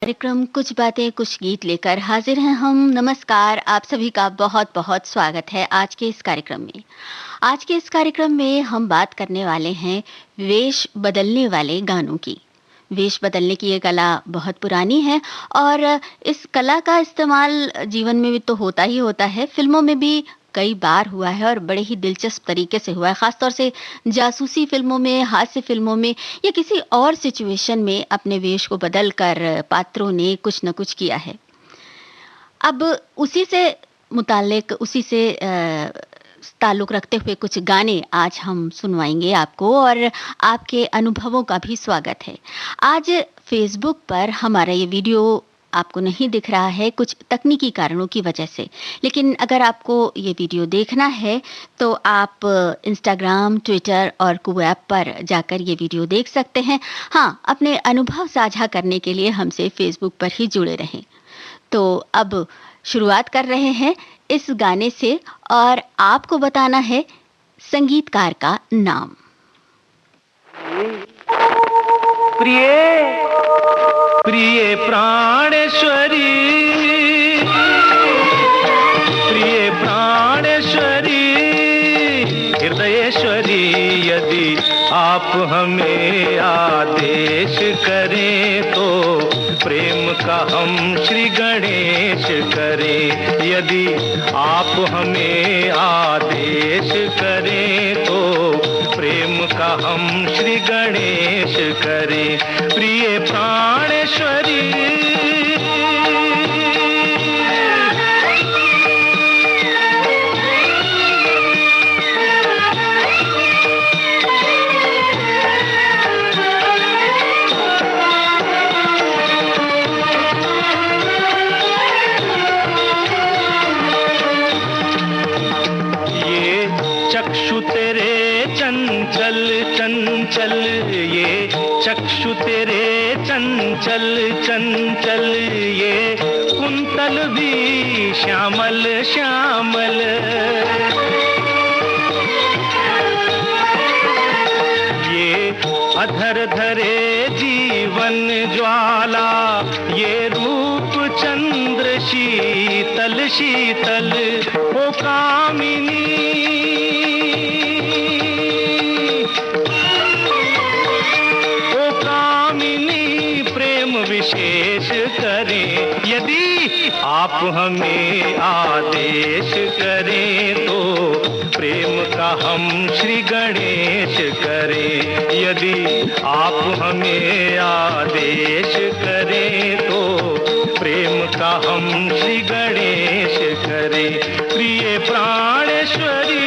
कार्यक्रम कुछ बातें कुछ गीत लेकर हाजिर हैं हम। नमस्कार, आप सभी का बहुत बहुत स्वागत है आज के इस कार्यक्रम में। आज के इस कार्यक्रम में हम बात करने वाले हैं वेश बदलने वाले गानों की। वेश बदलने की ये कला बहुत पुरानी है और इस कला का इस्तेमाल जीवन में भी तो होता ही होता है। फिल्मों में भी कई बार हुआ है और बड़े ही दिलचस्प तरीके से हुआ है, खासतौर से जासूसी फिल्मों में, हास्य फिल्मों में या किसी और सिचुएशन में अपने वेश को बदल कर पात्रों ने कुछ न कुछ किया है। अब उसी से मुताल्लिक उसी से ताल्लुक़ रखते हुए कुछ गाने आज हम सुनवाएँगे आपको और आपके अनुभवों का भी स्वागत है। आज फ़ेसबुक पर हमारा ये वीडियो आपको नहीं दिख रहा है कुछ तकनीकी कारणों की वजह से, लेकिन अगर आपको ये वीडियो देखना है तो आप इंस्टाग्राम, ट्विटर और कुवैप पर जाकर ये वीडियो देख सकते हैं। हाँ, अपने अनुभव साझा करने के लिए हमसे फ़ेसबुक पर ही जुड़े रहें। तो अब शुरुआत कर रहे हैं इस गाने से और आपको बताना है संगीतकार का नाम। प्रिय प्रिय प्राणेश्वरी, प्रिय प्राणेश्वरी, हृदयेश्वरी, यदि आप हमें आदेश करें तो प्रेम का हम श्री गणेश करें। यदि आप हमें आदेश करें तो प्रेम का हम श्री गणेश करें। प्रिय प्राणेश्वरी, चक्षु तेरे चंचल चंचल, ये चक्षु तेरे चंचल चंचल, ये कुंतल भी श्यामल श्यामल। ये अधर धरे जीवन ज्वाला, ये रूप चंद्र शीतल शीतल। ओ कामिनी, विशेष करें। यदि आप हमें आदेश करें तो प्रेम का हम श्री गणेश करें। यदि आप हमें आदेश करें तो प्रेम का हम श्री गणेश करें। प्रिय प्राणेश्वरी,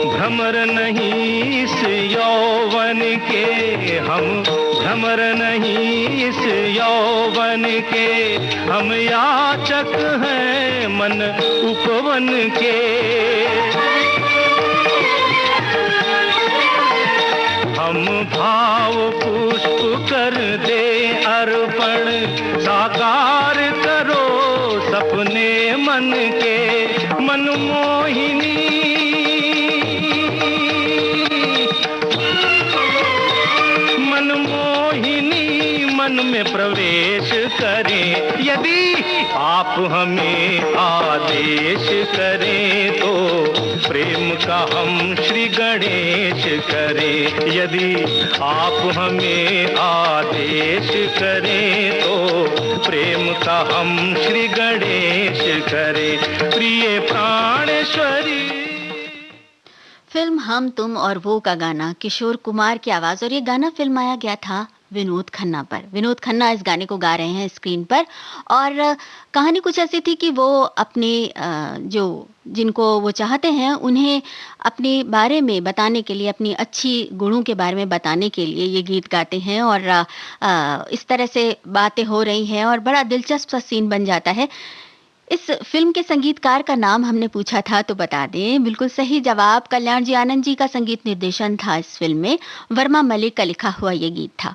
भ्रमर नहीं इस यौवन के, हम भ्रमर नहीं इस यौवन के, हम याचक हैं मन उपवन के। हम भाव पुष्प कर दे अर्पण, साकार करो सपने मन के। मनमोहिनी, मन में प्रवेश करें। यदि आप हमें आदेश करें तो प्रेम का हम श्री गणेश करें। यदि आप हमें आदेश करें तो प्रेम का हम श्री गणेश करें। प्रिय प्राणेश्वरी। फिल्म हम तुम और वो का गाना, किशोर कुमार की आवाज, और ये गाना फिल्माया गया था विनोद खन्ना पर। विनोद खन्ना इस गाने को गा रहे हैं स्क्रीन पर और कहानी कुछ ऐसी थी कि वो अपने जो जिनको वो चाहते हैं उन्हें अपने बारे में बताने के लिए, अपनी अच्छी गुणों के बारे में बताने के लिए ये गीत गाते हैं और इस तरह से बातें हो रही हैं और बड़ा दिलचस्प सा सीन बन जाता है। इस फिल्म के संगीतकार का नाम हमने पूछा था तो बता दें, बिल्कुल सही जवाब कल्याण जी आनंद जी का संगीत निर्देशन था इस फिल्म में। वर्मा मलिक का लिखा हुआ ये गीत था।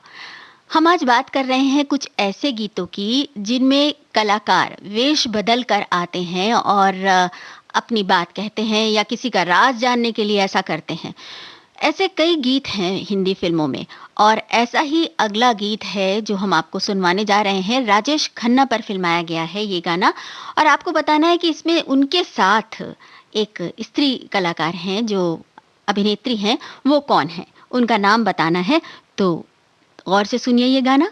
हम आज बात कर रहे हैं कुछ ऐसे गीतों की जिनमें कलाकार वेश बदल कर आते हैं और अपनी बात कहते हैं या किसी का राज जानने के लिए ऐसा करते हैं। ऐसे कई गीत हैं हिंदी फिल्मों में और ऐसा ही अगला गीत है जो हम आपको सुनवाने जा रहे हैं। राजेश खन्ना पर फिल्माया गया है ये गाना और आपको बताना है कि इसमें उनके साथ एक स्त्री कलाकार हैं जो अभिनेत्री हैं, वो कौन है, उनका नाम बताना है। तो गौर से सुनिए ये गाना।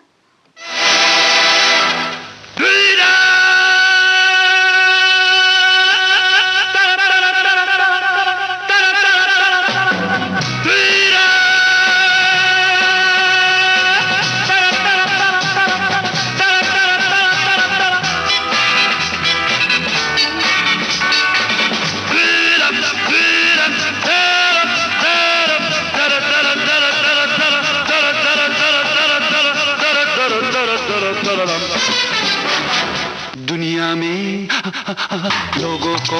दुनिया में लोगों को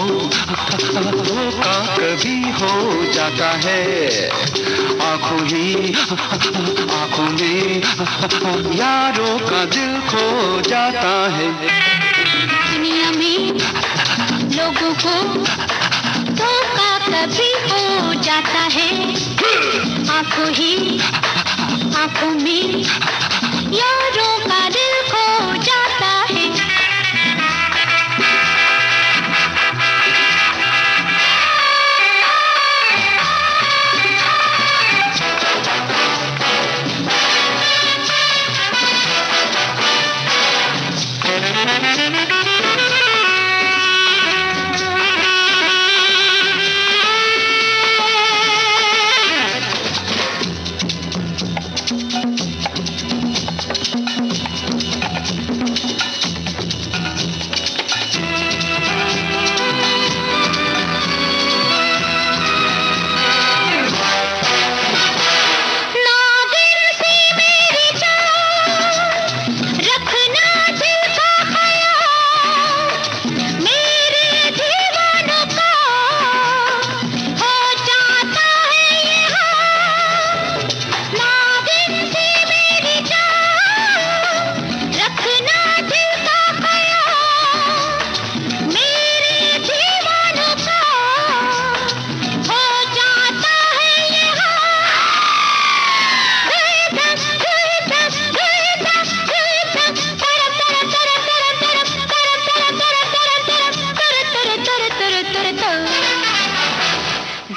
धोखा कभी हो जाता है, आंखों में यारों का दिल खो जाता है। दुनिया में लोगों को धोखा कभी हो जाता है, आंखों में यारों का दिल खो जाता है।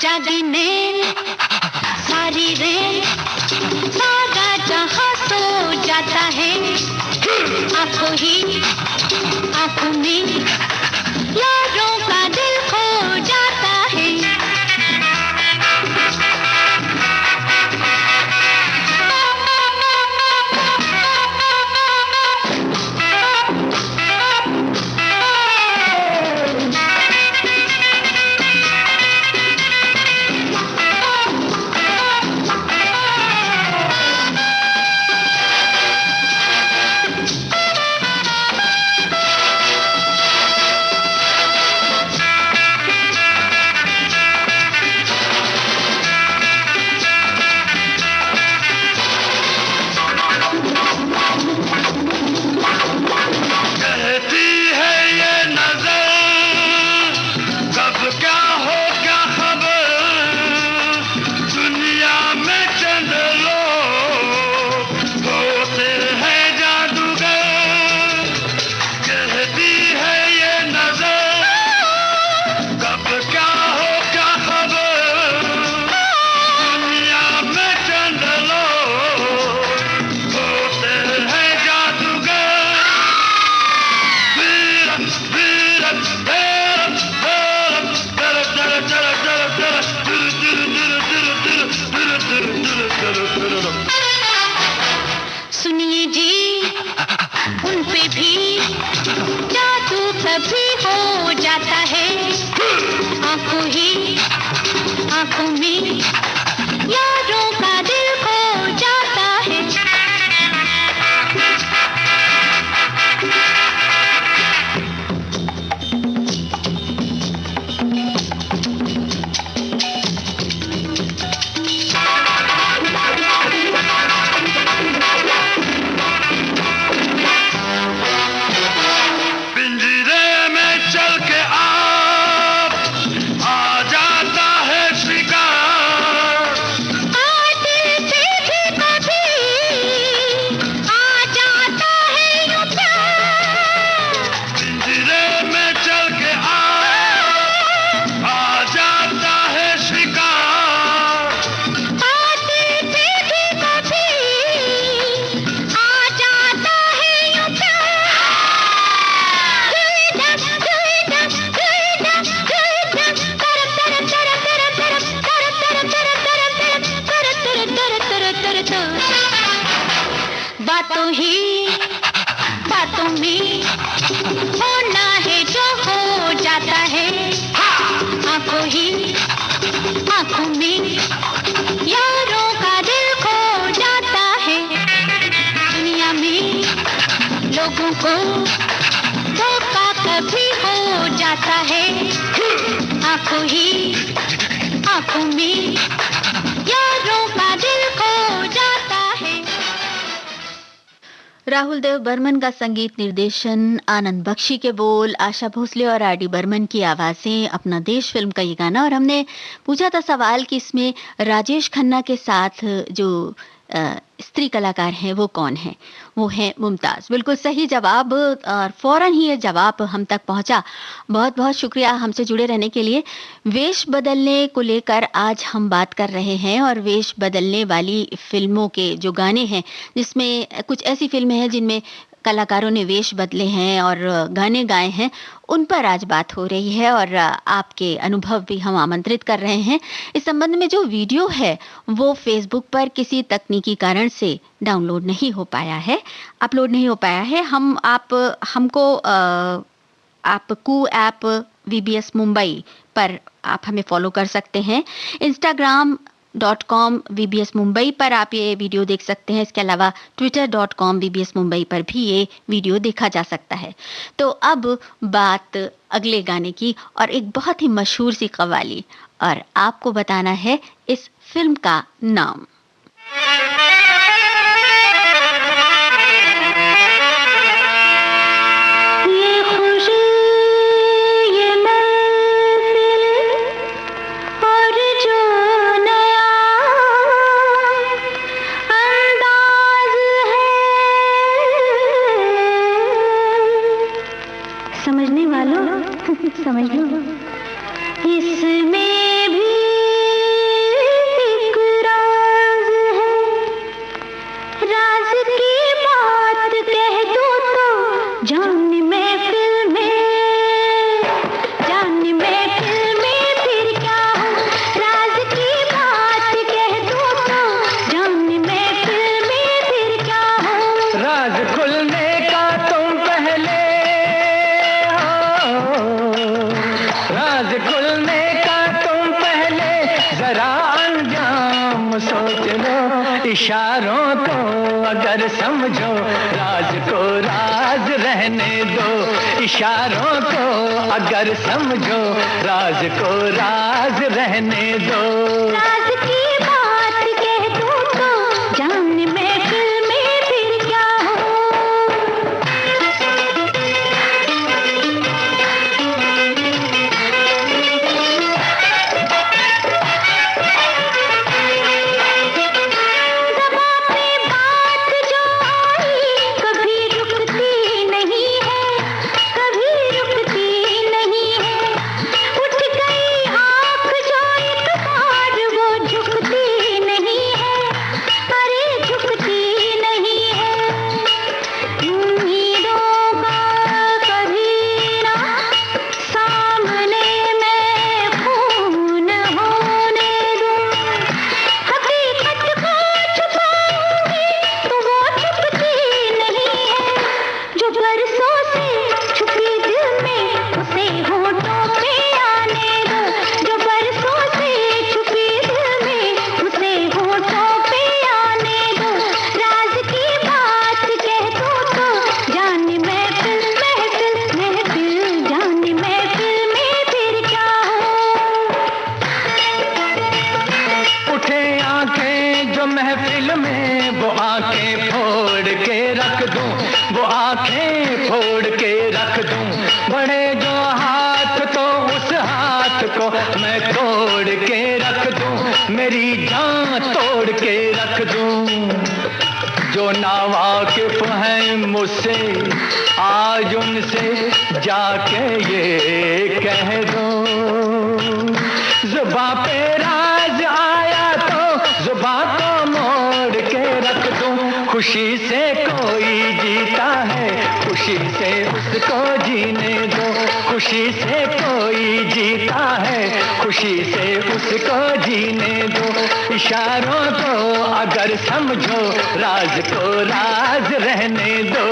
जागी नैन सारी रैन सारा जहां सो जाता है, आंखों में यारों का दिल खो जाता है। सुनिए जी, उन पे भी जादू कभी हो जाता है, आंखों में यारों का दिल खो जाता है। बातों ही बातों में होना है जो हो जाता है, आंखों ही आंखों में यारों का दिल खो जाता है। दुनिया में लोगों को धोखा कभी हो जाता है, आंखों ही आंखों में यारों का दिल खो जाता है। राहुल देव बर्मन का संगीत निर्देशन, आनंद बख्शी के बोल, आशा भोसले और आर डी बर्मन की आवाजें, अपना देश फिल्म का ये गाना। और हमने पूछा था सवाल कि इसमें राजेश खन्ना के साथ जो स्त्री कलाकार हैं वो कौन है? वो है मुमताज। बिल्कुल सही जवाब, और फौरन ही ये जवाब हम तक पहुंचा। बहुत बहुत शुक्रिया हमसे जुड़े रहने के लिए। वेश बदलने को लेकर आज हम बात कर रहे हैं, और वेश बदलने वाली फिल्मों के जो गाने हैं, जिसमें कुछ ऐसी फिल्में हैं जिनमें कलाकारों ने वेश बदले हैं और गाने गाए हैं, उन पर आज बात हो रही है। और आपके अनुभव भी हम आमंत्रित कर रहे हैं। इस संबंध में जो वीडियो है वो फेसबुक पर किसी तकनीकी कारण से डाउनलोड नहीं हो पाया है, अपलोड नहीं हो पाया है। आप कू ऐप VBS मुंबई पर आप हमें फॉलो कर सकते हैं। Instagram.com VBS मुंबई पर आप ये वीडियो देख सकते हैं। इसके अलावा Twitter.com VBS मुंबई पर भी ये वीडियो देखा जा सकता है। तो अब बात अगले गाने की, और एक बहुत ही मशहूर सी कव्वाली, और आपको बताना है इस फिल्म का नाम। समझने वालों समझ लो, इसमें भी एक राज है। राज की बात कह दूं तो जान महफिल में फिर क्या हो। राज की बात कह दूं तो जान महफिल में फिर क्या हो। राज खुलने का तुम पहले राज खुलने का तुम पहले जरा अंजाम सोच लो। इशारों को अगर समझो, राज को राज रहने दो। इशारों को अगर समझो, राज को राज रहने दो। राज की बात कह दूं तो जान महफिल में फिर क्या हो। मैं तोड़ के रख दूं, मेरी जान तोड़ के रख दूं। जो नावाकिफ हैं मुझसे, आज उनसे जाके ये कह दो। जुबां पे राज आया तो जुबां को मोड़ के रख दूं। खुशी से कोई जीता है, खुशी से उसको जीने दो। खुशी खुशी से कोई जीता है, खुशी से उसको जीने दो। इशारों को अगर समझो, राज को राज रहने दो।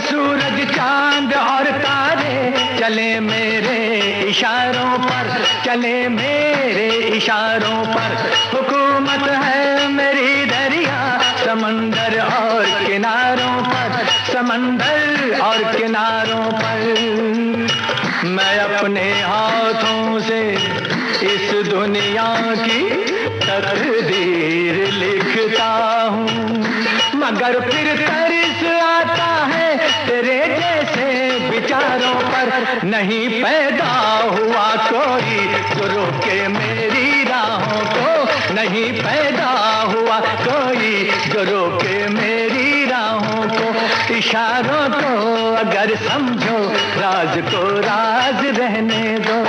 सूरज चांद और तारे चले मेरे इशारों पर, चले मेरे इशारों पर। हुकूमत है मेरी दरिया समंदर और किनारों पर, समंदर और किनारों पर। मैं अपने हाथों से इस दुनिया की तकदीर लिखता हूँ, मगर फिर तरस आता है तेरे जैसे विचारों पर। नहीं पैदा हुआ कोई जो रोके मेरी राहों को, नहीं पैदा हुआ कोई जो रोके मेरी राहों को। इशारों को अगर समझो, राज को राज रहने दो।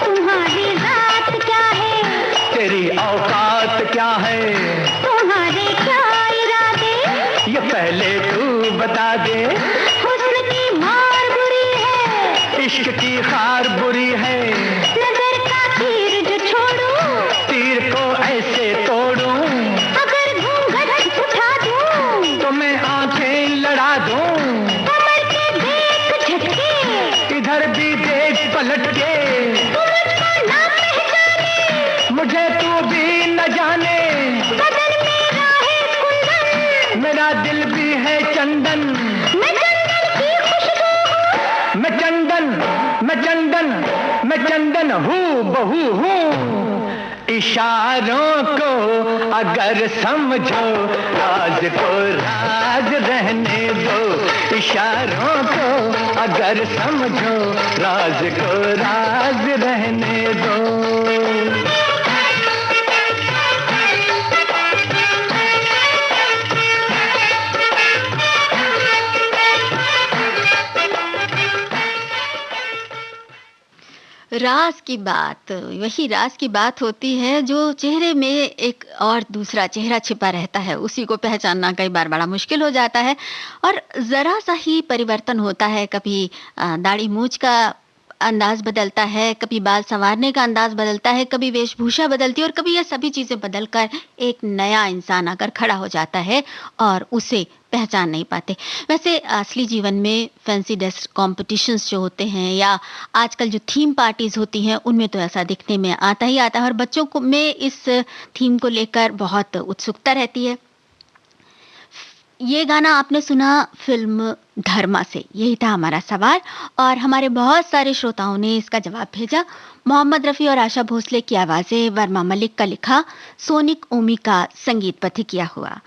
तुम्हारी जात क्या है, तेरी औकात क्या है, तुम्हारे क्या इरादे, ये पहले तू बता दे। हुस्न की मार बुरी है, इश्क की खार बुरी है, नजर का तीर जो छोड़ूं, तीर को ऐसे तोड़ूं, अगर घूंघट उठा दूं, तो मैं आंखें लड़ा दूं। कमर के देख झटके, इधर भी देख पलट के, तू मुझको ना पहचाने, मुझे तू भी न जाने। बदन मेरा है कुंदन, मेरा दिल भी है चंदन, मैं चंदन की खुशबू हूँ, मैं चंदन, मैं चंदन, मैं चंदन हूँ बहू हूँ। इशारों को अगर समझो, राज को राज रहने दो। इशारों को अगर समझो, राज को राज रहने दो। राज की बात, वही राज की बात होती है जो चेहरे में एक और दूसरा चेहरा छिपा रहता है, उसी को पहचानना कई बार बड़ा मुश्किल हो जाता है। और ज़रा सा ही परिवर्तन होता है, कभी दाढ़ी मूंछ का अंदाज बदलता है, कभी बाल संवारने का अंदाज बदलता है, कभी वेशभूषा बदलती है, और कभी ये सभी चीज़ें बदलकर एक नया इंसान आकर खड़ा हो जाता है और उसे पहचान नहीं पाते। वैसे असली जीवन में फैंसी ड्रेस कॉम्पिटिशन्स जो होते हैं या आजकल जो थीम पार्टीज होती हैं, उनमें तो ऐसा दिखने में आता ही आता है, और बच्चों को में इस थीम को लेकर बहुत उत्सुकता रहती है। ये गाना आपने सुना फिल्म धर्मा से, यही था हमारा सवाल, और हमारे बहुत सारे श्रोताओं ने इसका जवाब भेजा। मोहम्मद रफ़ी और आशा भोसले की आवाज़ें, वर्मा मलिक का लिखा, सोनिक ओमी का संगीतबद्ध किया हुआ।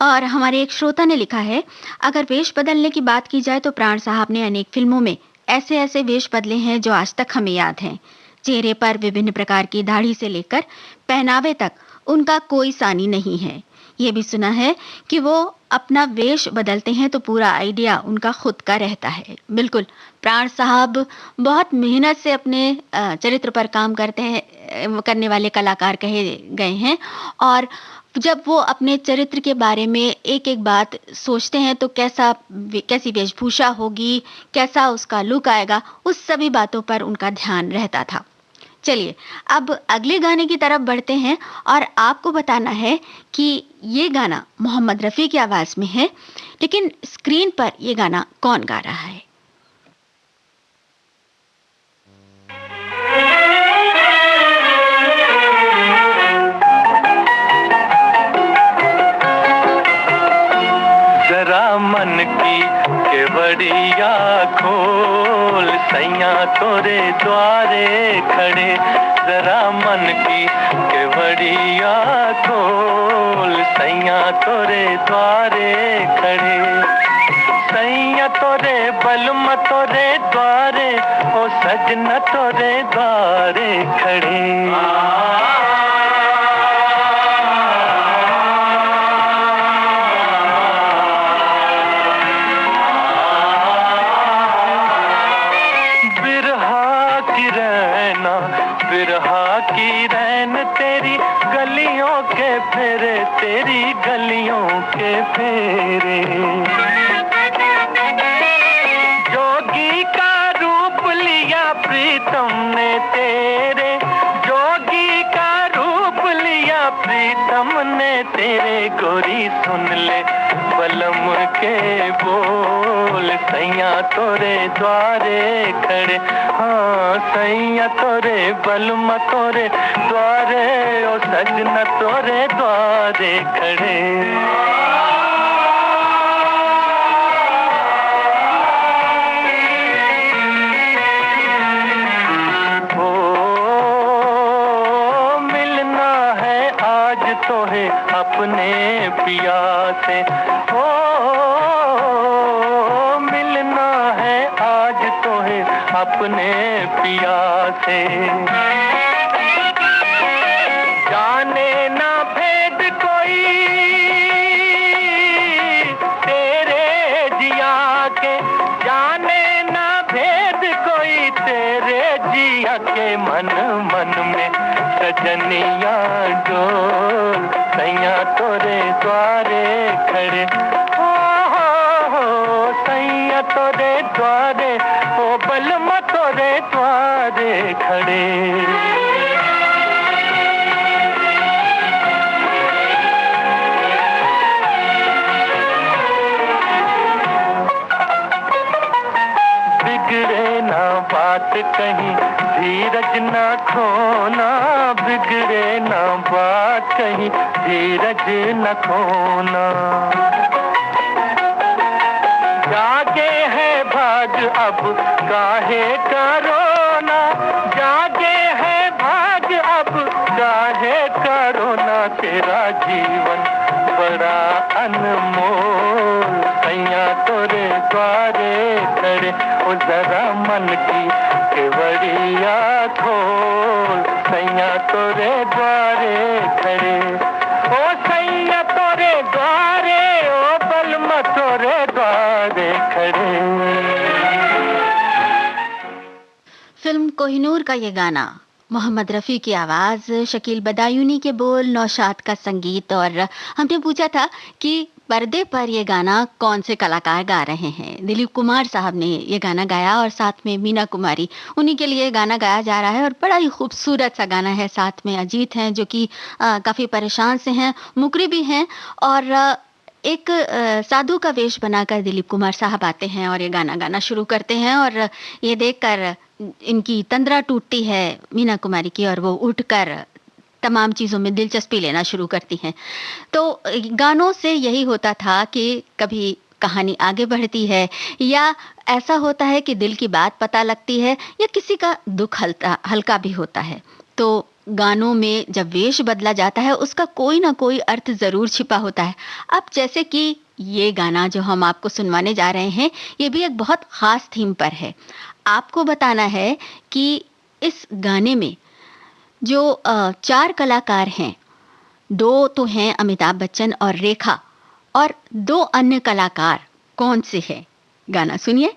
और हमारे एक श्रोता ने लिखा है, अगर वेश बदलने की बात की जाए तो प्राण साहब ने अनेक फिल्मों में ऐसे ऐसे वेश बदले हैं जो आज तक हमें याद हैं। चेहरे पर विभिन्न प्रकार की दाढ़ी से लेकर पहनावे तक उनका कोई सानी नहीं है। ये भी सुना है कि वो अपना वेश बदलते हैं तो पूरा आइडिया उनका खुद का रहता है। बिल्कुल, प्राण साहब बहुत मेहनत से अपने चरित्र पर काम करने वाले कलाकार कहे गए हैं, और जब वो अपने चरित्र के बारे में एक एक बात सोचते हैं तो कैसी वेशभूषा होगी, कैसा उसका लुक आएगा, उस सभी बातों पर उनका ध्यान रहता था। चलिए अब अगले गाने की तरफ बढ़ते हैं और आपको बताना है कि ये गाना मोहम्मद रफ़ी की आवाज़ में है, लेकिन स्क्रीन पर ये गाना कौन गा रहा है। जरा मन की केवड़िया खोल, सैया तोरे द्वारे खड़े। जरा मन की केवड़िया खोल, सैया तोरे द्वारे खड़े। सैया तोरे बलम तोरे द्वारे, ओ सजना तोरे द्वारे खड़े। बिरहा की रैन तेरी गलियों के फेरे, तेरी गलियों के फेरे। जोगी का रूप लिया प्रीतम ने तेरे, जोगी का रूप लिया प्रीतम ने तेरे। गोरी सुन ले बलम के बोल, सैया तोरे द्वारे खड़े। हाँ सैया तोरे बलम तोरे द्वारे, ओ सजना तोरे द्वारे खड़े। अपने पिया से हो मिलना है आज तो है अपने पिया से। जाने ना भेद कोई तेरे जिया के, जाने ना भेद कोई तेरे जिया के। मन मन में सजनिया डोल, सैया तोरे द्वारे खड़े। हो सैया तोरे द्वारे, ओ बलम तोरे द्वारे खड़े। बिगड़े ना बात कहीं, धीरज ना खोना। बिगड़े ना बात कहीं, धीरज न खोना। जागे है भाग अब काहे करोना, जागे है भाग अब काहे करोना। तेरा जीवन बड़ा अनमोल, सैया तोरे द्वारे खड़े। ओ जरा मन की केवड़िया खोल, सैया तोरे द्वारे खड़े। ओ सैया तोरे द्वारे, ओ बलम तोरे द्वारे खड़े। फिल्म कोहिनूर का ये गाना, मोहम्मद रफ़ी की आवाज़, शकील बदायूनी के बोल, नौशाद का संगीत। और हमने पूछा था कि पर्दे पर ये गाना कौन से कलाकार गा रहे हैं। दिलीप कुमार साहब ने ये गाना गाया और साथ में मीना कुमारी, उन्हीं के लिए गाना गाया जा रहा है और बड़ा ही खूबसूरत सा गाना है। साथ में अजीत हैं जो कि काफ़ी परेशान से हैं, मुकरी भी हैं और एक साधु का वेश बनाकर दिलीप कुमार साहब आते हैं और ये गाना गाना शुरू करते हैं। और ये देखकर इनकी तंद्रा टूटती है मीना कुमारी की और वो उठकर तमाम चीज़ों में दिलचस्पी लेना शुरू करती हैं। तो गानों से यही होता था कि कभी कहानी आगे बढ़ती है या ऐसा होता है कि दिल की बात पता लगती है या किसी का दुख हल्का भी होता है। तो गानों में जब वेश बदला जाता है उसका कोई ना कोई अर्थ ज़रूर छिपा होता है। अब जैसे कि ये गाना जो हम आपको सुनवाने जा रहे हैं, ये भी एक बहुत ख़ास थीम पर है। आपको बताना है कि इस गाने में जो 4 कलाकार हैं, 2 तो हैं अमिताभ बच्चन और रेखा, और 2 अन्य कलाकार कौन से हैं? गाना सुनिए।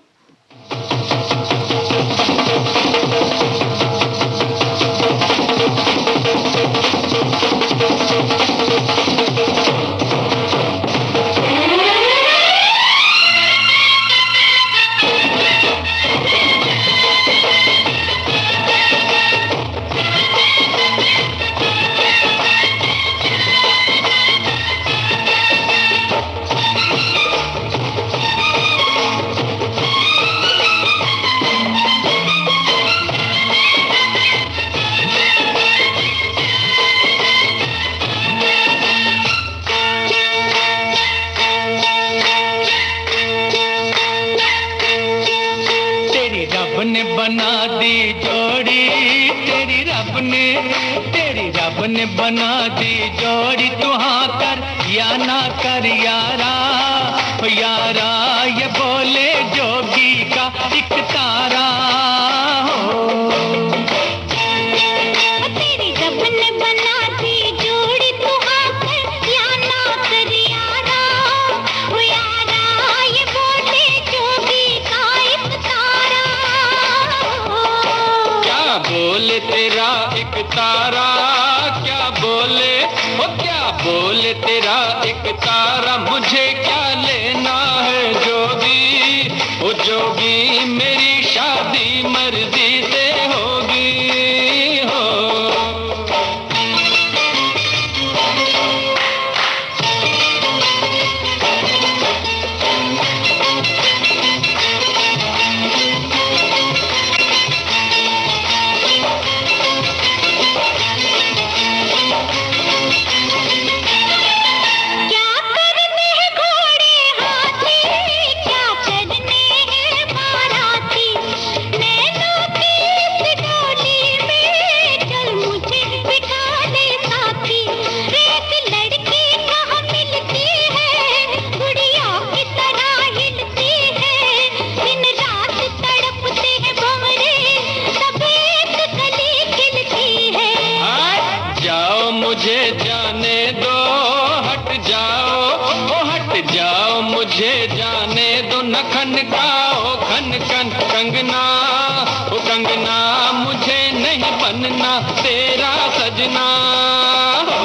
ने बना दी जोड़ी, तेरी रब ने बना दी जोड़ी। तू हाँ कर या ना कर यारा, यारा ये बोले जोगी का एक तारा हो। तेरी रब ने बना दी जोड़ी, तू हाँ कर या ना कर यारा, ओ यारा ये बोले जोगी का एक तारा हो। क्या बोले तेरा एक तारा, क्या बोले, ओ क्या बोले तेरा एक तारा। मुझे क्या लेना है जोगी, ओ जोगी मेरी शादी मर्जी से होगी हो। क्या करने हैं घोड़े हाथी, क्या चलने हैं बाराती, नैनों की इस डोली में चल मुझे बिठा दे साथी। एक लड़की कहाँ मिलती है, गुड़िया की तरह हिलती है, दिन रात तड़पते हैं भंवरे, तब एक कली खिलती है। जाओ मुझे जाने दो, हट जाओ, ओ हट जाओ मुझे जाने दो। न खनकाओ खन खन कंगना, ओ कंगना मुझे नहीं बनना तेरा सजना हो।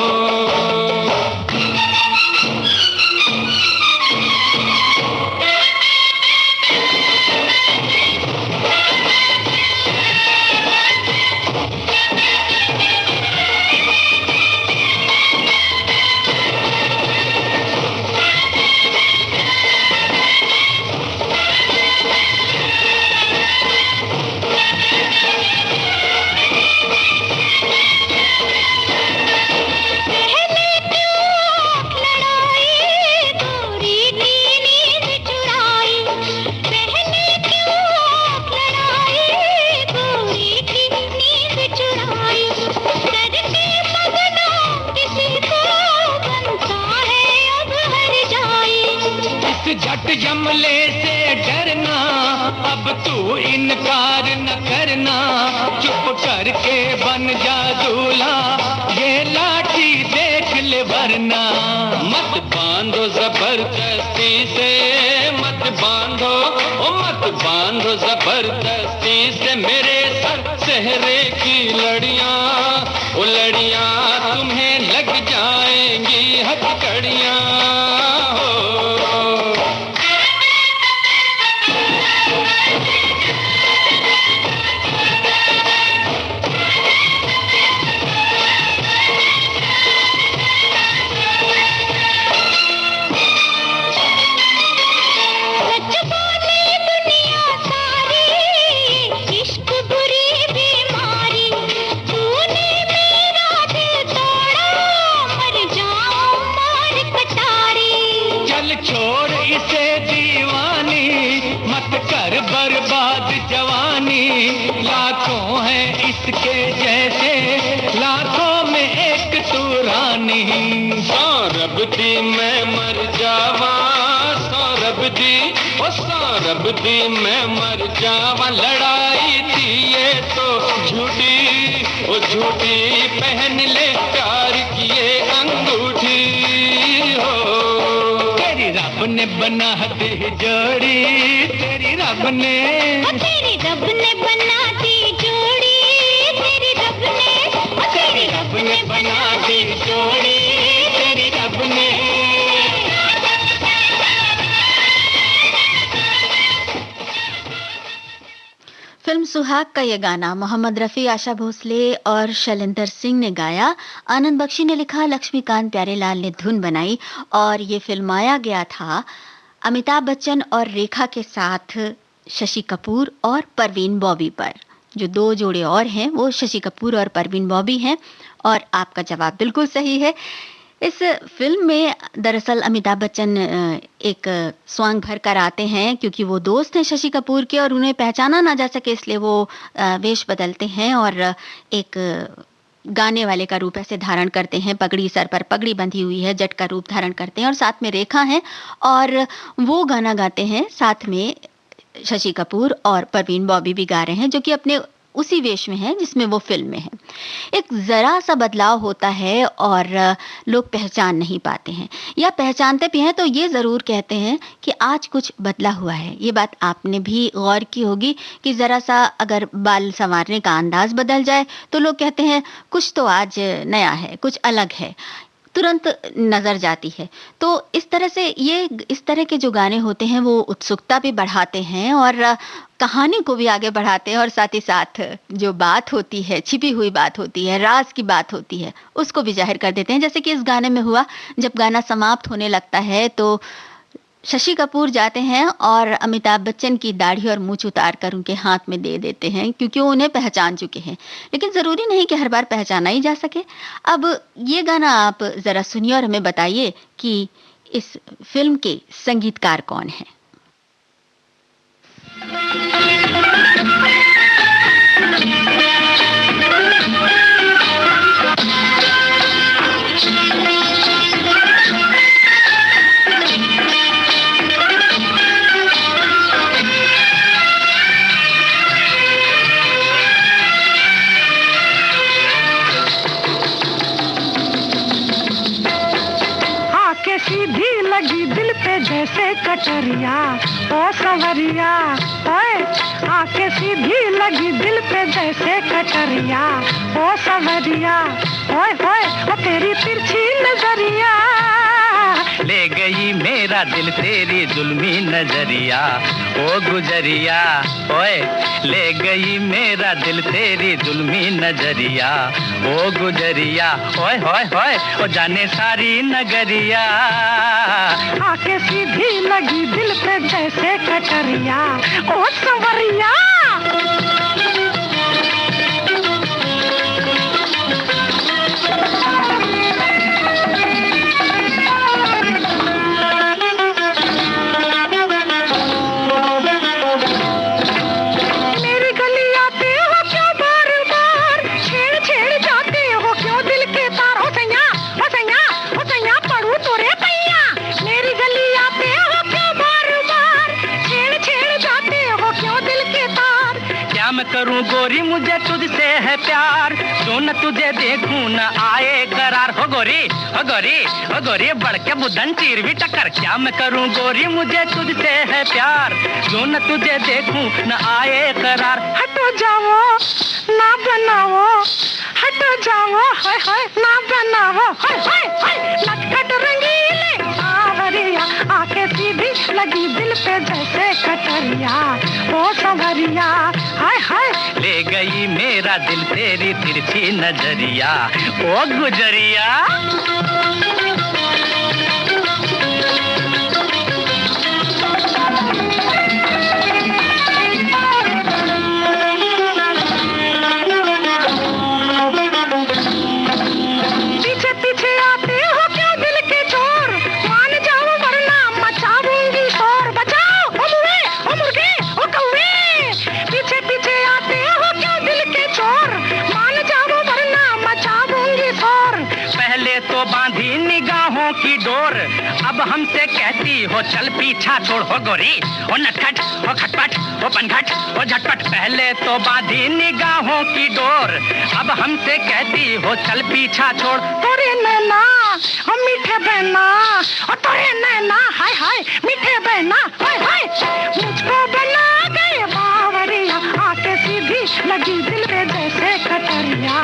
पहले क्यों लड़ाई, गोरी की नींद चुराई, पहले क्यों लड़ाई, गोरी की नींद चुराई। करके मगना किसी को बनता है अब हर जाई। इस झट जमले से डरना, अब तू इनकार न करना, चुप करके बन जा दूल्हा, ये लाठी देख ले वरना। मत बांधो जबरदस्ती से, मत बांधो, ओ मत बांधो जबरदस्ती से मेरे सर सेहरे की लड़ियां, ओ लड़ियां तुम्हें लग जाएंगी हथकड़ियां हो। सच बोले दुनिया सारी, इश्क बुरी बीमारी, तूने मेरा दिल तोड़ा, मर जाऊं मार कटारी। चल छोड़ इसे दीवानी, मत कर बर्बाद जवानी, लाखों हैं इसके जैसे, लाखों में एक तू रानी। सौरभ दी मैं मर जावा, सौरभ दी, ओ सौरभ दी मैं मर जावा। लड़ाई थी ये तो झूठी, ओ झूठी पहन ले प्यार की ये अंगूठी हो। तेरी रब ने बना दी जोड़ी, तेरी रब ने, ओ तेरी रब ने बना दी जोड़ी, तेरी रब ने, ओ तेरी रब ने बना दी जोड़ी, तेरी रब ने। फिल्म सुहाग का ये गाना मोहम्मद रफ़ी, आशा भोसले और शैलेंद्र सिंह ने गाया, आनंद बख्शी ने लिखा, लक्ष्मीकांत प्यारेलाल ने धुन बनाई और ये फिल्माया गया था अमिताभ बच्चन और रेखा के साथ शशि कपूर और परवीन बॉबी पर। जो दो जोड़े और हैं वो शशि कपूर और परवीन बॉबी हैं और आपका जवाब बिल्कुल सही है। इस फ़िल्म में दरअसल अमिताभ बच्चन एक स्वांग भर कर आते हैं क्योंकि वो दोस्त हैं शशि कपूर के और उन्हें पहचाना ना जा सके इसलिए वो वेश बदलते हैं और एक गाने वाले का रूप ऐसे धारण करते हैं, पगड़ी सर पर पगड़ी बंधी हुई है, जट का रूप धारण करते हैं और साथ में रेखा हैं और वो गाना गाते हैं, साथ में शशि कपूर और परवीन बॉबी भी गा रहे हैं जो कि अपने उसी वेश में हैं जिसमें वो फ़िल्म में हैं। एक ज़रा-सा बदलाव होता है और लोग पहचान नहीं पाते हैं या पहचानते भी हैं तो ये ज़रूर कहते हैं कि आज कुछ बदला हुआ है। ये बात आपने भी गौर की होगी कि ज़रा-सा अगर बाल संवारने का अंदाज़ बदल जाए तो लोग कहते हैं कुछ तो आज नया है, कुछ अलग है, तुरंत नज़र जाती है। तो इस तरह से इस तरह के जो गाने होते हैं वो उत्सुकता भी बढ़ाते हैं और कहानी को भी आगे बढ़ाते हैं और साथ ही साथ जो बात होती है, छिपी हुई बात होती है, राज़ की बात होती है, उसको भी ज़ाहिर कर देते हैं। जैसे कि इस गाने में हुआ, जब गाना समाप्त होने लगता है तो शशि कपूर जाते हैं और अमिताभ बच्चन की दाढ़ी और मूंछ उतार कर उनके हाथ में दे देते हैं क्योंकि वो उन्हें पहचान चुके हैं। लेकिन ज़रूरी नहीं कि हर बार पहचाना ही जा सके। अब ये गाना आप ज़रा सुनिए और हमें बताइए कि इस फ़िल्म के संगीतकार कौन हैं? सीधी लगी दिल पे जैसे कटरिया, ओ सवरिया, ओए आके सीधी लगी दिल पे जैसे कटरिया, ओ सवरिया, ओए ओए ओ तेरी तिरछी नजरिया ले गई मेरा दिल तेरी जुल्मी नजरिया, ओ गुजरिया, ओए ले गई मेरा दिल तेरी जुल्मी नजरिया, ओ गुजरिया, ओए होए होए ओ जाने सारी नगरिया आके सीधी लगी दिल पे जैसे कटरिया, ओ सवरिया। करूं गोरी मुझे तुझसे है प्यार, जो न तुझे देखूं न आए करार। हो गोरी हो गोरी हो गोरी बढ़ के बुधन चीर भी टक्कर। क्या मैं करूं गोरी मुझे तुझसे है प्यार, जो न तुझे देखूं न आए करार। हटो जाओ ना बनाओ, हटो जाओ हाय हाय ना बनाओ, हाय हाय हाय लटकट रंगीले सावरिया आके सीधी लगी दिल पे जैसे कटरिया, ओ सवरिया हाय हाय ले गई मेरा दिल तेरी तिरछी नजरिया, ओ गुजरिया। अब हमसे कहती हो चल पीछा छोड़। हो गोरी हो नटखट हो खटपट हो पनघट हो झटपट। पहले तो बांधी निगाहों की डोर, अब हमसे कहती हो चल पीछा छोड़। तोरे नैना हम मीठे बहना, और तोरे नैना हाय हाय मीठे बहना हाय हाय मुझको बना गए बावरिया आके सीधी लगी दिल पे जैसे कटरिया,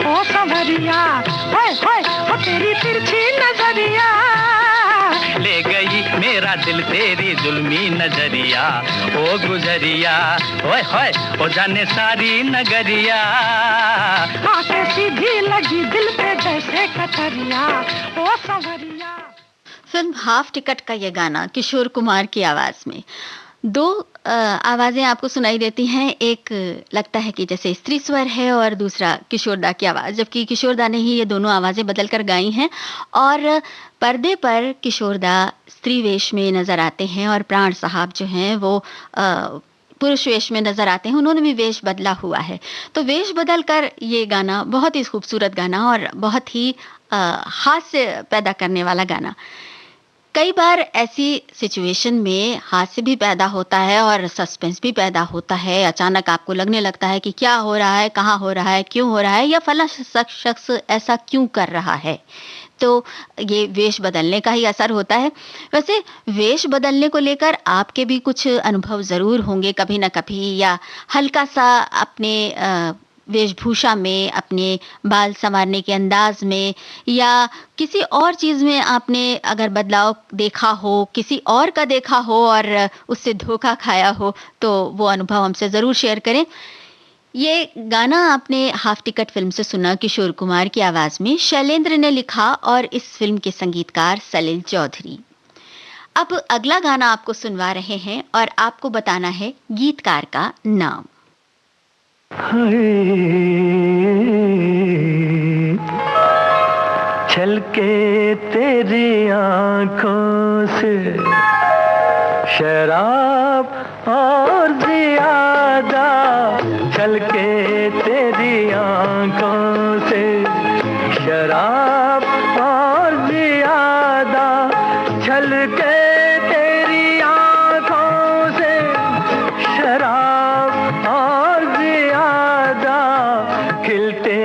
ओ सवरिया हाय हाय ओ तेरी तिरछी नजरिया ले गई मेरा दिल तेरी जुल्मी नजरिया, ओ गुजरिया ओए होए ओ जाने सारी नगरिया आके सीधी लगी दिल पे जैसे कटरिया, ओ सवरिया। फिल्म हाफ टिकट का ये गाना किशोर कुमार की आवाज में दो आवाज़ें आपको सुनाई देती हैं। एक लगता है कि जैसे स्त्री स्वर है और दूसरा किशोरदा की आवाज़, जबकि किशोरदा ने ही ये दोनों आवाज़ें बदल कर गाई हैं। और पर्दे पर किशोरदा स्त्री वेश में नज़र आते हैं और प्राण साहब जो हैं वो पुरुष वेश में नज़र आते हैं। उन्होंने भी वेश बदला हुआ है। तो वेश बदल कर ये गाना, बहुत ही खूबसूरत गाना और बहुत ही हास्य पैदा करने वाला गाना। कई बार ऐसी सिचुएशन में हास्य भी पैदा होता है और सस्पेंस भी पैदा होता है। अचानक आपको लगने लगता है कि क्या हो रहा है, कहाँ हो रहा है, क्यों हो रहा है, या फला शख्स ऐसा क्यों कर रहा है। तो ये वेश बदलने का ही असर होता है। वैसे वेश बदलने को लेकर आपके भी कुछ अनुभव ज़रूर होंगे कभी ना कभी, या हल्का सा अपने वेशभूषा में, अपने बाल संवारने के अंदाज में, या किसी और चीज़ में आपने अगर बदलाव देखा हो, किसी और का देखा हो और उससे धोखा खाया हो, तो वो अनुभव हमसे ज़रूर शेयर करें। ये गाना आपने हाफ टिकट फिल्म से सुना, किशोर कुमार की आवाज़ में। शैलेंद्र ने लिखा और इस फिल्म के संगीतकार सलिल चौधरी। अब अगला गाना आपको सुनवा रहे हैं और आपको बताना है गीतकार का नाम। छलके तेरी आंखों से शराब और ज़ियादा, छलके तेरी आंखों से शराब और ज़ियादा, छलके तेरी आंखों से शराब और ज़ियादा, खिलते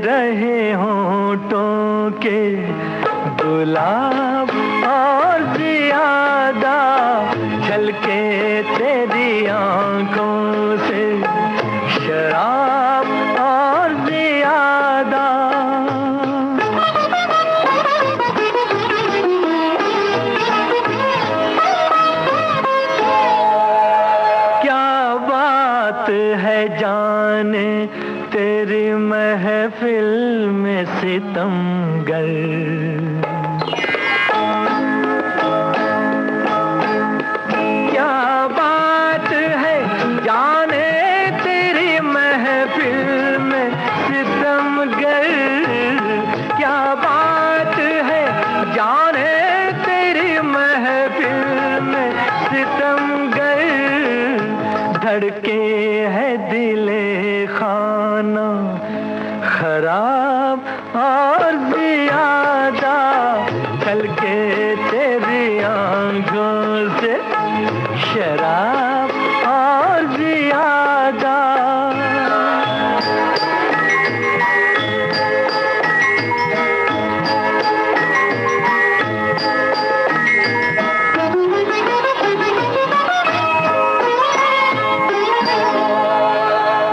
रहे होंठों के गुलाब और ज़ियादा, छलके तेरी आंखों से शराब और ज़ियादा। क्या बात है जाने तेरी महफिल में सितमगर, क्या बात है जाने तेरी महफिल में सितमगर, क्या बात है जाने तेरी महफिल में सितमगर, धड़के है दिले खाना खराब और ज़ियादा, छलके तेरी आंखों से शराब और ज़ियादा।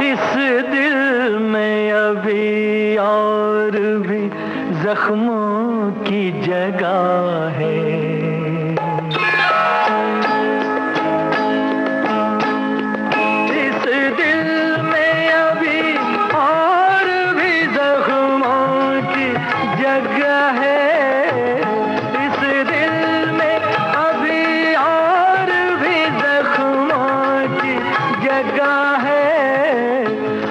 इस दिल में अभी और भी जख्मों की जगह है, इस दिल में अभी और भी जख्मों की जगह है, इस दिल में अभी और भी जख्मों की जगह है,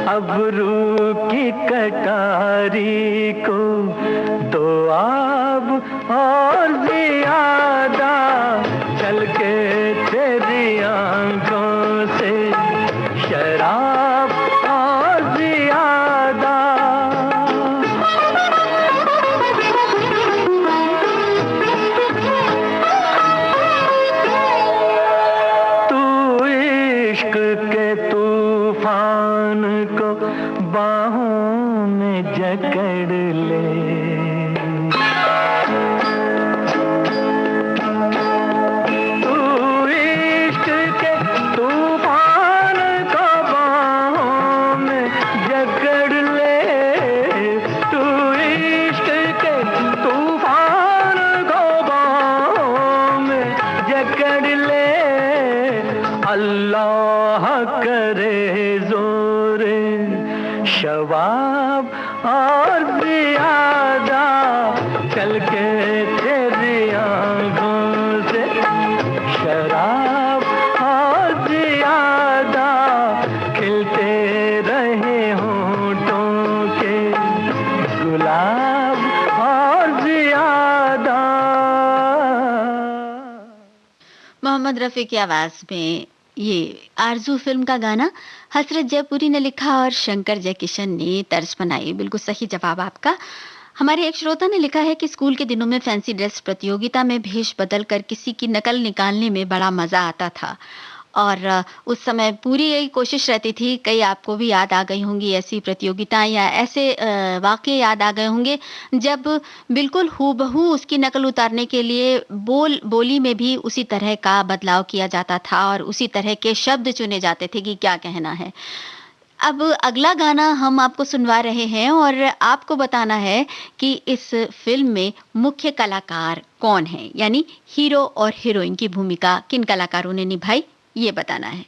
अब रूह की कटारी को दो आब और ज़ियादा, छलके तेरी आंखों से शराब और ज़ियादा। तू इश्क के तूफान को बाहों में जकड़ ले, तू इश्क के तूफान को बाहों में जकड़ ले, तू इश्क के तूफान को बाहों में जकड़ ले, अल्लाह करे जोरे शबाब और ज़ियादा, छलके तेरी आंखों से शराब और मोहम्मद रफ़ी की आवाज़ में ये आरज़ू फ़िल्म का गाना हसरत जयपुरी ने लिखा और शंकर जयकिशन ने तर्ज बनाई। बिल्कुल सही जवाब आपका। हमारे एक श्रोता ने लिखा है कि स्कूल के दिनों में फैंसी ड्रेस प्रतियोगिता में भेष बदल कर किसी की नकल निकालने में बड़ा मज़ा आता था। और उस समय पूरी यही कोशिश रहती थी, कई आपको भी याद आ गई होंगी ऐसी प्रतियोगिताएँ या ऐसे वाक़ये याद आ गए होंगे, जब बिल्कुल हूबहू उसकी नकल उतारने के लिए बोली में भी उसी तरह का बदलाव किया जाता था और उसी तरह के शब्द चुने जाते थे कि क्या कहना है। अब अगला गाना हम आपको सुनवा रहे हैं और आपको बताना है कि इस फ़िल्म में मुख्य कलाकार कौन हैं? यानी हीरो और हीरोइन की भूमिका किन कलाकारों ने निभाई, ये बताना है।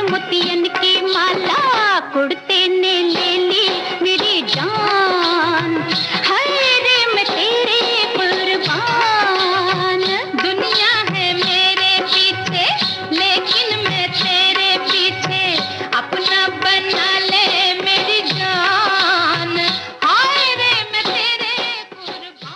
मोतियन की माला कुड़ते ने ले ली मेरी जान। हाय रे मैं तेरे कुर्बान। दुनिया है मेरे पीछे लेकिन मैं तेरे पीछे, अपना बना ले मेरी जान। हाय रे मैं तेरे कुर्बान।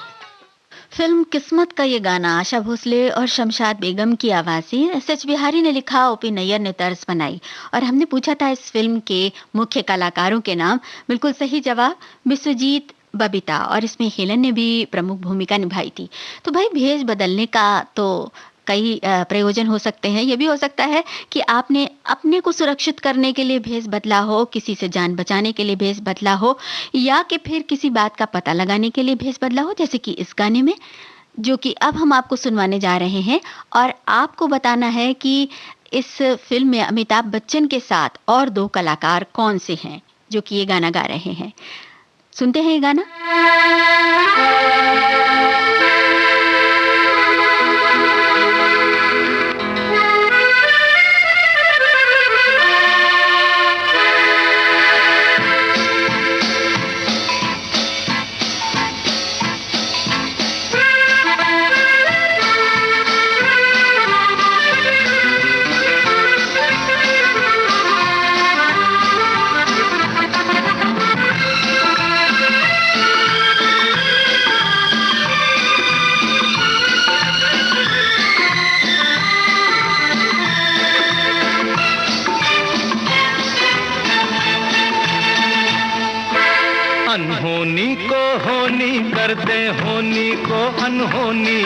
फिल्म किस्मत का ये गाना आशा भोसले और शमशाद बेगम की आवाज़ें एस.एच. बिहारी ने लिखा, ओ.पी. नैयर ने तर्ज बनाई। और हमने पूछा था इस फिल्म के मुख्य कलाकारों के नाम। बिल्कुल सही जवाब विश्वजीत, बबीता, और इसमें हेलन ने भी प्रमुख भूमिका निभाई थी। तो भाई भेष बदलने का तो कई प्रयोजन हो सकते हैं। ये भी हो सकता है कि आपने अपने को सुरक्षित करने के लिए भेष बदला हो, किसी से जान बचाने के लिए भेष बदला हो, या कि फिर किसी बात का पता लगाने के लिए भेष बदला हो, जैसे कि इस गाने में जो कि अब हम आपको सुनवाने जा रहे हैं। और आपको बताना है कि इस फिल्म में अमिताभ बच्चन के साथ और 2 कलाकार कौन से हैं जो कि ये गाना गा रहे हैं। सुनते हैं ये गाना। अनहोनी को होनी कर दे, होनी को अनहोनी।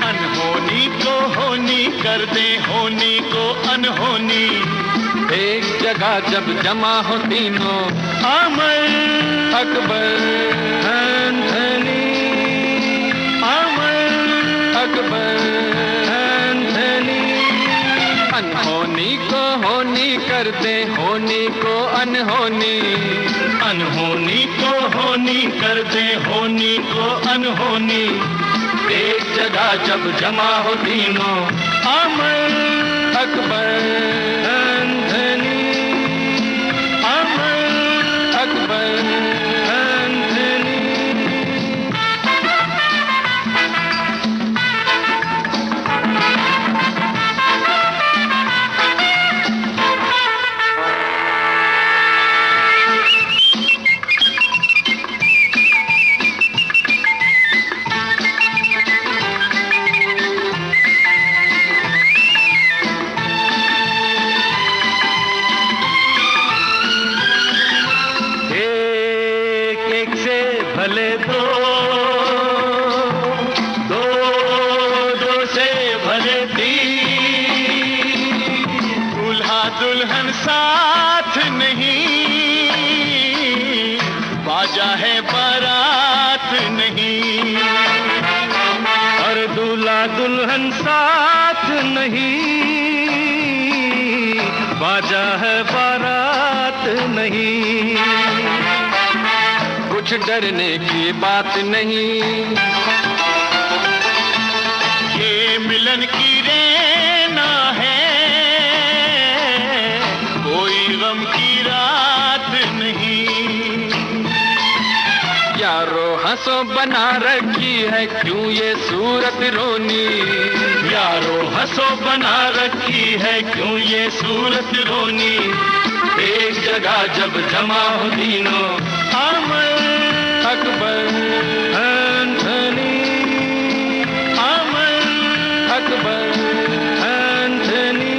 अनहोनी को होनी कर दे, होनी को अनहोनी। एक जगह जब जमा हो तीनों, अमर अकबर एंथनी, अमर अकबर एंथनी। अनहोनी को होनी कर दे, होनी को अनहोनी। अनहोनी को होनी कर दे, होनी को अनहोनी। एक जगह जब जमा हो तीनों, अमर अकबर एंथनी, अमर अकबर एंथनी। भले दो, दो दो से भले तीन। दूल्हा दुल्हन साथ नहीं, बाजा है बारात नहीं। और दूल्हा दुल्हन साथ नहीं, बाजा है बारात नहीं। कुछ डरने की बात नहीं, ये मिलन की रेना है, कोई गम की रात नहीं। यारो हंसो बना रखी है क्यों ये सूरत रोनी। यारो हंसो बना रखी है क्यों ये सूरत रोनी। एक जगह जब जमा हो तीनों, अमर अकबर एंथनी, अमर अकबर एंथनी।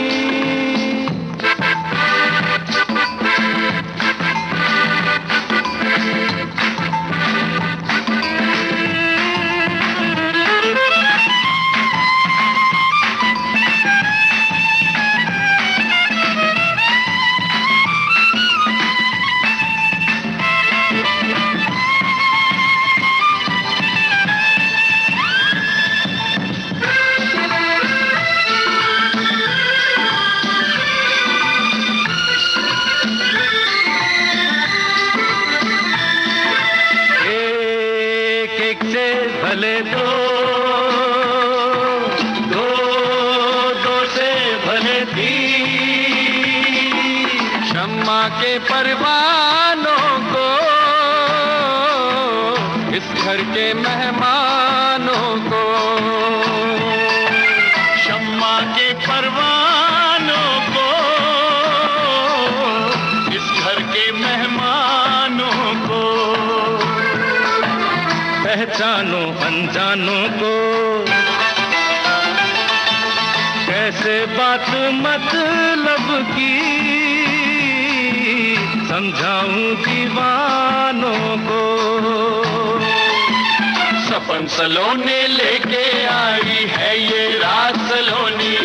शम्मा के परवानों को, इस घर के मेहमानों को, शम्मा के परवानों को, इस घर के मेहमानों को, पहचानो अनजानों को, कैसे बात मतलब की समझाऊं दीवानों को। सपन सलोने लेके आई है ये रात सलोनी,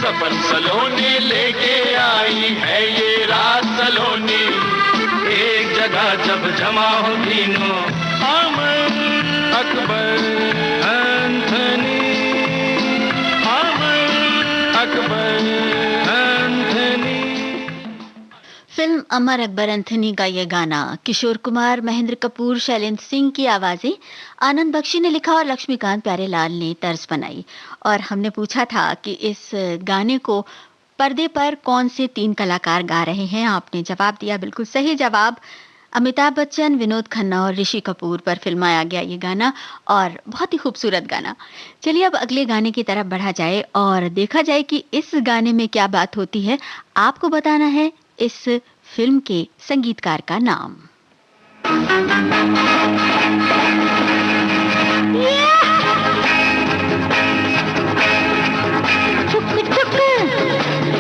सपन सलोने लेके आई है ये रात सलोनी। एक जगह जब जमा हो तीनों, Amar Akbar Anthony, Amar Akbar Anthony. Film Amar Akbar Anthony का ये गाना किशोर कुमार, महेंद्र कपूर, शैलेंद्र सिंह की आवाजें आनंद बख्शी ने लिखा और लक्ष्मीकांत प्यारेलाल ने तर्ज बनाई। और हमने पूछा था कि इस गाने को पर्दे पर कौन से 3 कलाकार गा रहे हैं। आपने जवाब दिया बिल्कुल सही जवाब, अमिताभ बच्चन, विनोद खन्ना और ऋषि कपूर पर फिल्माया गया ये गाना, और बहुत ही खूबसूरत गाना। चलिए अब अगले गाने की तरफ बढ़ा जाए और देखा जाए कि इस गाने में क्या बात होती है। आपको बताना है इस फिल्म के संगीतकार का नाम। चुक चुक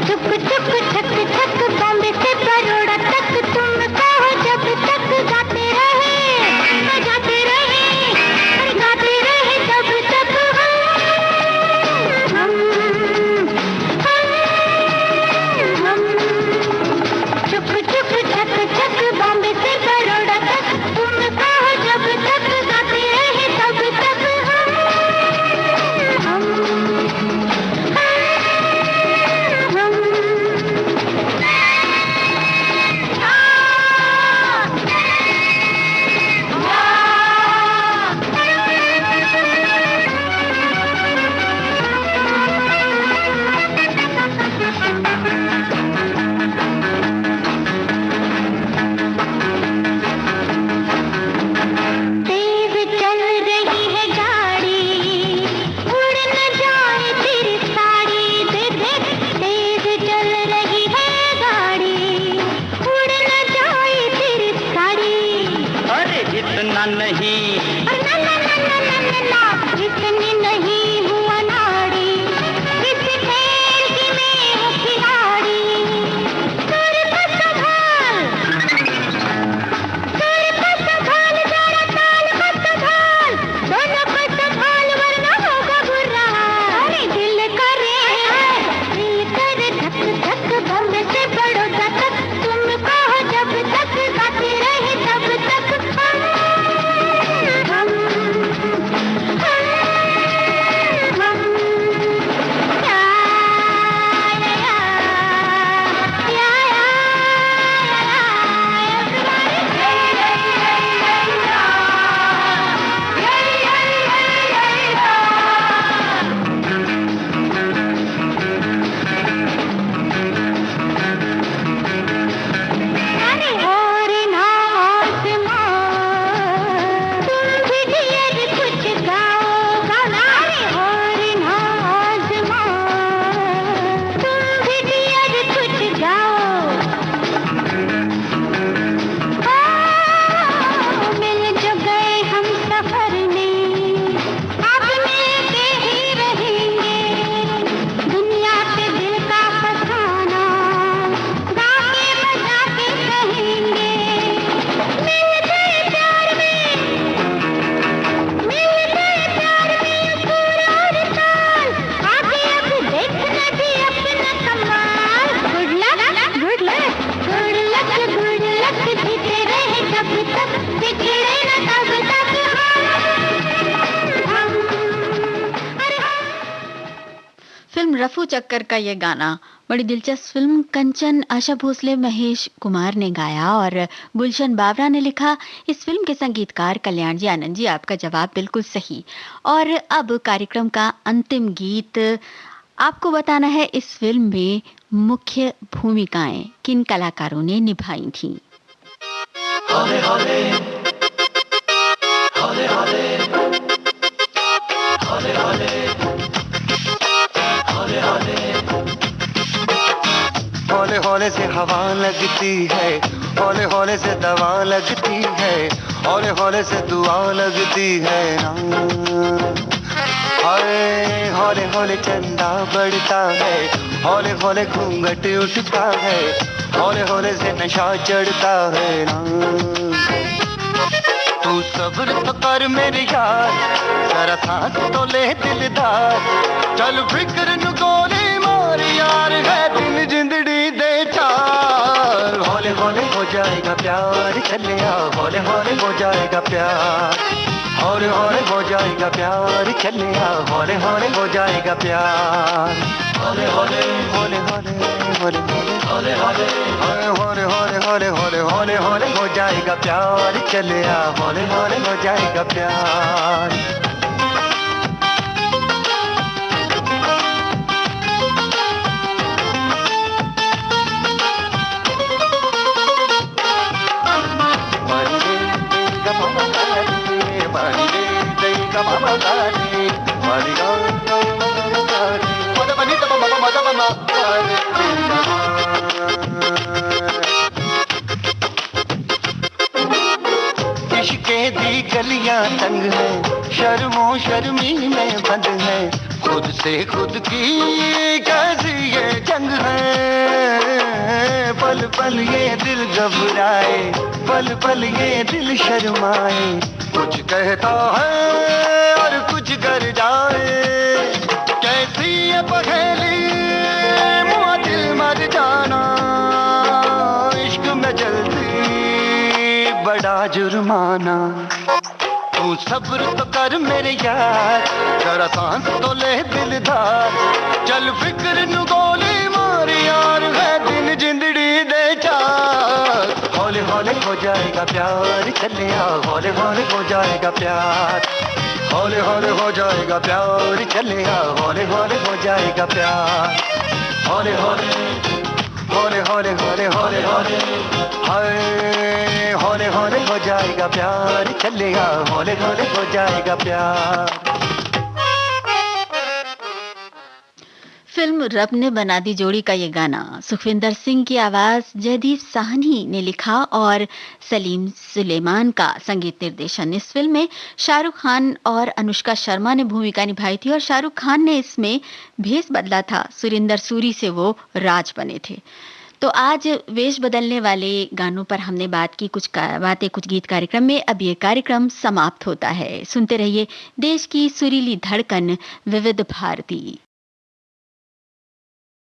चुक चुक छक छक बॉम्बे से बड़ौदा तक तुमको जब तक गाते रहे तब तक हम चुक चुक छक छक बॉम्बे से बड़ौदा तक तुमको जब तक गाते रहे तब तक रफू चक्कर का ये गाना, बड़ी दिलचस्प फिल्म कंचन, आशा भोसले, महेश कुमार ने गाया और गुलशन बावरा ने लिखा। इस फिल्म के संगीतकार कल्याण जी आनंद जी। आपका जवाब बिल्कुल सही। और अब कार्यक्रम का अंतिम गीत आपको बताना है इस फिल्म में मुख्य भूमिकाएं किन कलाकारों ने निभाई थीं? हौले हौले से हवा लगती है, हौले हौले से दवा लगती है, हौले हौले से दुआ लगती है ना। हाय हौले हौले चंदा बढ़ता है, हौले हौले घूंघट उठता है, हौले हौले से नशा चढ़ता है ना। तू सब्र तो कर मेरे यार, जरा सांस तो ले दिलदार, चल फिक्र नु गोली मार यार, है दिन जिंदड़ी दे चार। हौले हौले हो जाएगा प्यार, चले आ हौले हौले हो जाएगा प्यार, हौले हौले हो जाएगा प्यार, चले आ हौले हौले हो जाएगा प्यार। हौले हौले हौले हौले हौले हौले हौले हौले हौले हौले हौले हौले हो जाएगा प्यार, चले आ हौले हौले हो जाएगा प्यार। इश्क़े दी गलियां तंग है, शर्मो शर्मी में बंद है, खुद से खुद की कैसी ये जंग है। पल पल ये दिल घबराए, पल पल ये दिल शर्माए, कुछ कहता है और कुछ कर जाए, कैसी ये पहेली मुआ दिल मर जाना, इश्क में जल्दी बड़ा जुर्माना। तू सब्र तो कर मेरे यार, जरा सांस तो ले दिलदार, चल फिक्र नु गोली मार यार, है दिन जिंदड़ी दे चार। हौले हौले हो जाएगा प्यार, चले आ हौले हौले हो जाएगा प्यार, हौले हौले हो जाएगा प्यार, चले आ हौले हौले हो जाएगा प्यार। हौले हौले हौले हौले हौले हौले हौले हाय हौले हौले हो जाएगा प्यार, चले आ हौले हौले हो जाएगा प्यार। फिल्म रब ने बना दी जोड़ी का ये गाना सुखविंदर सिंह की आवाज जयदीप साहनी ने लिखा और सलीम सुलेमान का संगीत निर्देशन। इस फिल्म में शाहरुख खान और अनुष्का शर्मा ने भूमिका निभाई थी और शाहरुख खान ने इसमें भेष बदला था, सुरिंदर सूरी से वो राज बने थे। तो आज वेश बदलने वाले गानों पर हमने बात की, कुछ बातें कुछ गीत कार्यक्रम में। अब ये कार्यक्रम समाप्त होता है। सुनते रहिए देश की सुरीली धड़कन विविध भारती।